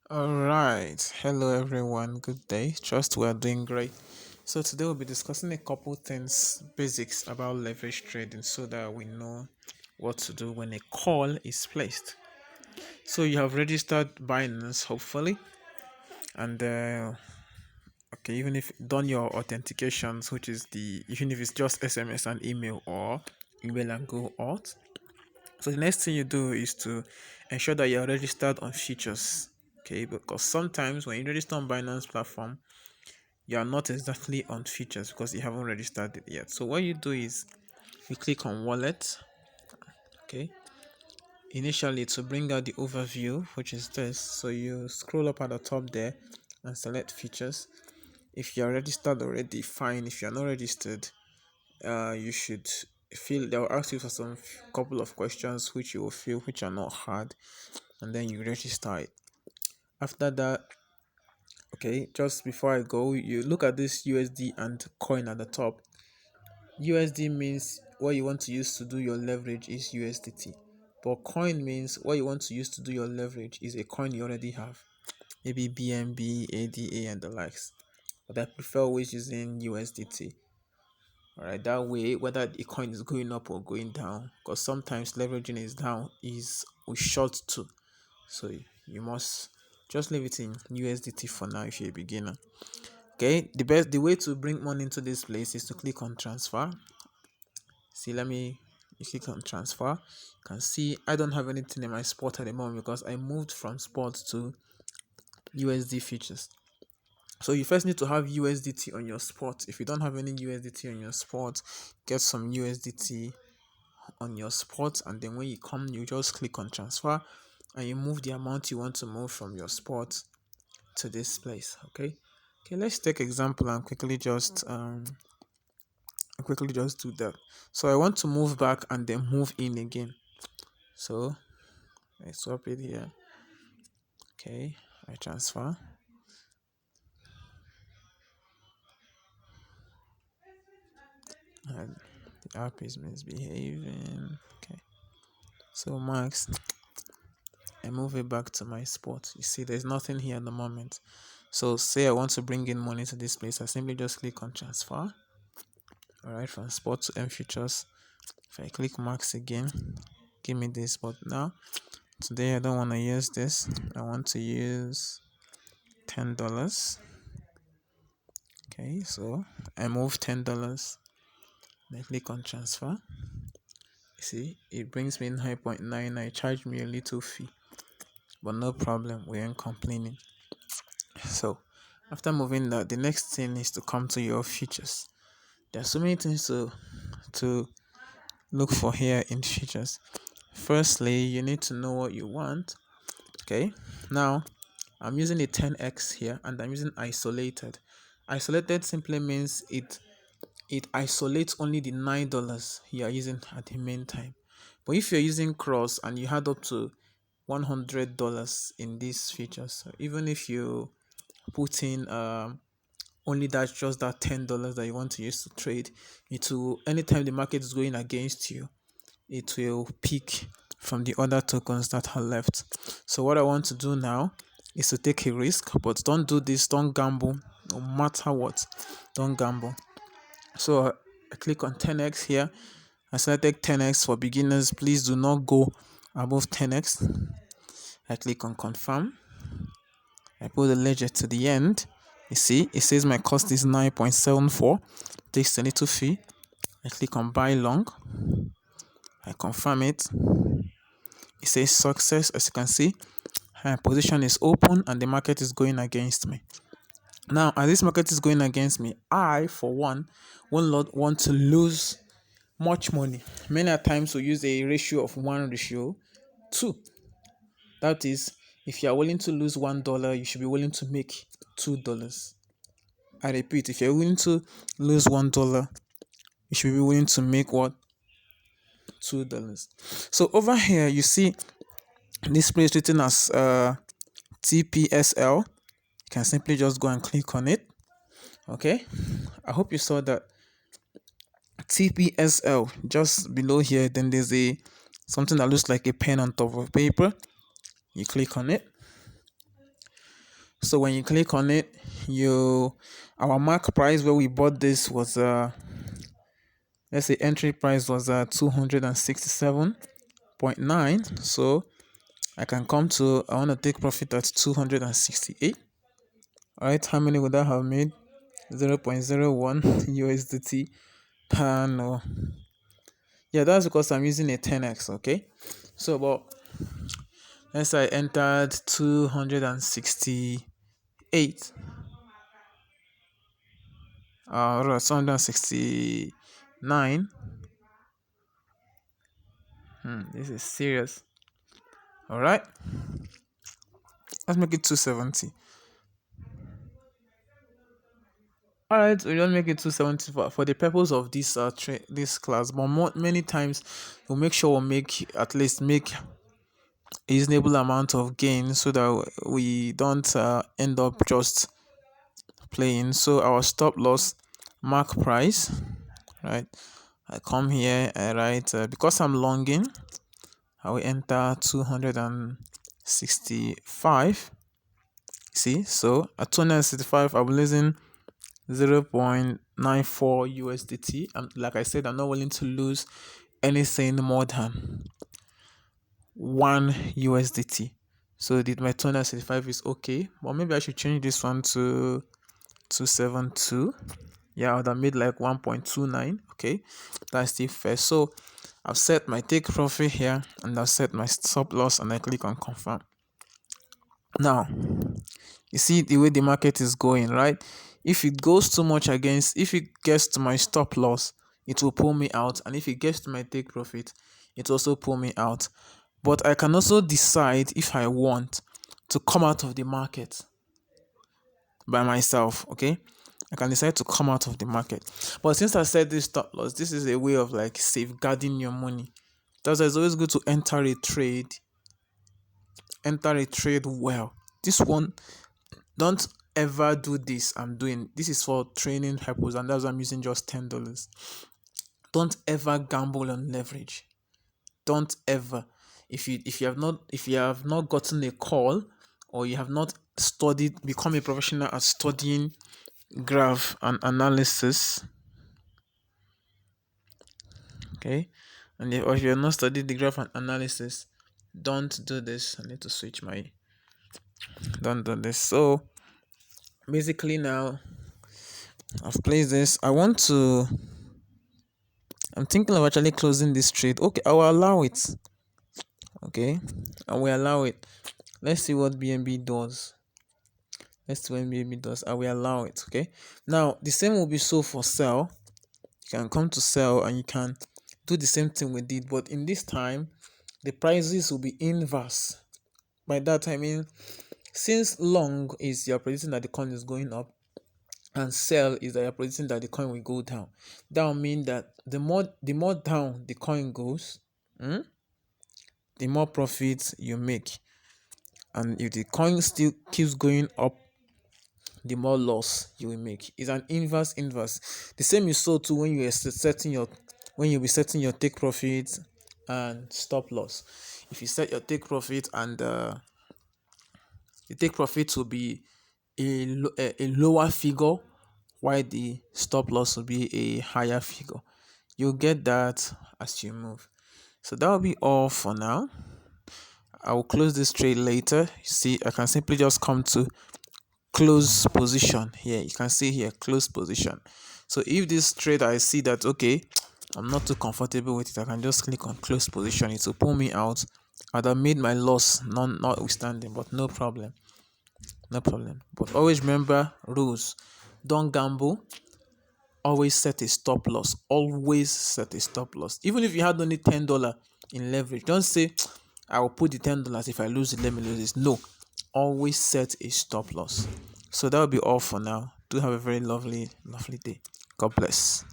All right. Hello, everyone. Good day. Trust we are doing great. So, today we'll be discussing a couple things, basics about leverage trading so that we know what to do when a call is placed. So, you have registered Binance, hopefully, and okay, even if done your authentications, which is even if it's just SMS and email or email and go out. So the next thing you do is to ensure that you're registered on features. Okay, because sometimes when you register on Binance platform, you are not exactly on features because you haven't registered it yet. So what you do is you click on wallet. Okay, initially to bring out the overview, which is this. So you scroll up at the top there and select features. If you're registered already, fine. If you're not registered, you should fill. They'll ask you for some couple of questions which you will fill, which are not hard, and then you register it. After that, okay, just before I go, you look at this USD and coin at the top. USD means what you want to use to do your leverage is USDT, but coin means what you want to use to do your leverage is a coin you already have, maybe BNB, ADA, and the likes. But I prefer always using USDT. All right, that way, whether the coin is going up or going down, because sometimes leveraging is down is we short too. So you must just leave it in USDT for now if you're a beginner. Okay, the way to bring money into this place is to click on transfer. See, you click on transfer. You can see I don't have anything in my spot at the moment because I moved from spot to USD features. So you first need to have USDT on your spot. If you don't have any USDT on your spot, get some USDT on your spot, and then when you come, you just click on transfer and you move the amount you want to move from your spot to this place. Okay, let's take example and quickly just do that. So I want to move back and then move in again. So I swap it here. Okay, I transfer, and the app is misbehaving. Okay, so max, I move it back to my spot. You see there's nothing here at the moment. So say I want to bring in money to this place, I simply just click on transfer. All right, from spot to M futures. If I click max again, give me this. But now today I don't want to use this. I want to use $10. Okay, so I move $10. I click on transfer. You see, it brings me 9.9. I charge me a little fee, but no problem. We ain't complaining. So after moving that, the next thing is to come to your features. There are so many things to look for here in features. Firstly, you need to know what you want. Okay, now I'm using a 10x here and I'm using isolated. Isolated simply means it isolates only the $9 you are using at the main time. But if you're using cross and you had up to $100 in these features, so even if you put in only just that $10 that you want to use to trade, it will anytime the market is going against you, it will pick from the other tokens that are left. So what I want to do now is to take a risk, but don't do this, don't gamble, no matter what, don't gamble. So I click on 10x here. I select 10x for beginners. Please do not go above 10x. I click on confirm. I put the ledger to the end. You see, it says my cost is 9.74. Takes a little fee. I click on buy long. I confirm it. It says success. As you can see, my position is open and the market is going against me. Now, as this market is going against me, I, for one, will not want to lose much money. Many a times we use a ratio of 1:2. That is, if you are willing to lose $1, you should be willing to make $2. I repeat, if you're willing to lose $1, you should be willing to make what? $2. So over here, you see this place written as TPSL. You can simply just go and click on it. Okay, I hope you saw that TPSL just below here. Then there's a something that looks like a pen on top of paper. You click on it. So when you click on it, you our mark price where we bought this was let's say entry price was 267.9. So I can come to, I want to take profit at 268. All right, how many would that have made? 0.01 USDT per no. Yeah, that's because I'm using a 10x. Okay, so but let's say I entered 268, 269. This is serious. All right, let's make it 270. All right, we don't make it 270 for the purpose of this this class, but many times we'll make sure we'll make at least make a reasonable amount of gain so that we don't end up just playing. So our stop loss mark price, right? I come here, I write because I'm longing, I will enter 265. See, so at 265, I'm losing 0.94 USDT. And like I said, I'm not willing to lose anything more than 1 USDT. So did my 265 is okay, but maybe I should change this one to 272. Yeah, I would have made like 1.29. Okay, that's the first. So I've set my take profit here and I've set my stop loss and I click on confirm. Now you see the way the market is going, right? If it goes too much against, if it gets to my stop loss, it will pull me out, and if it gets to my take profit, it also pull me out. But I can also decide if I want to come out of the market by myself. Okay, I can decide to come out of the market. But since I set this stop loss, this is a way of like safeguarding your money. That's why it's always good to enter a trade well. This one, don't ever do this. This is for training purpose, and that's why I'm using just $10. Don't ever gamble on leverage. Don't ever. If you have not gotten a call, or you have not become a professional at studying graph and analysis, okay, or if you have not studied the graph and analysis, don't do this. I need to switch my. Don't do this. So basically now I've placed this. I'm thinking of actually closing this trade. Okay, I will allow it. Okay, I will allow it. Let's see what BNB does. I will allow it. Okay, now the same will be so for sell. You can come to sell and you can do the same thing with it, but in this time the prices will be inverse. By that I mean, since long is you're predicting that the coin is going up, and sell is that you're predicting that the coin will go down. That will mean that the more down the coin goes, the more profits you make. And if the coin still keeps going up, the more loss you will make. It's an inverse. The same is so too when you are setting your take profit and stop loss. If you set your take profit and the take profit will be a lower figure, while the stop loss will be a higher figure. You'll get that as you move. So that will be all for now. I will close this trade later. You see, I can simply just come to close position here. You can see here close position. So if this trade I see that okay, I'm not too comfortable with it, I can just click on close position. It will pull me out. I'd have made my loss notwithstanding, but no problem. But always remember rules. Don't gamble. Always set a stop loss. Even if you had only $10 in leverage, don't say I will put the $10. If I lose it, let me lose it. No, always set a stop loss. So that will be all for now. Do have a very lovely day. God bless.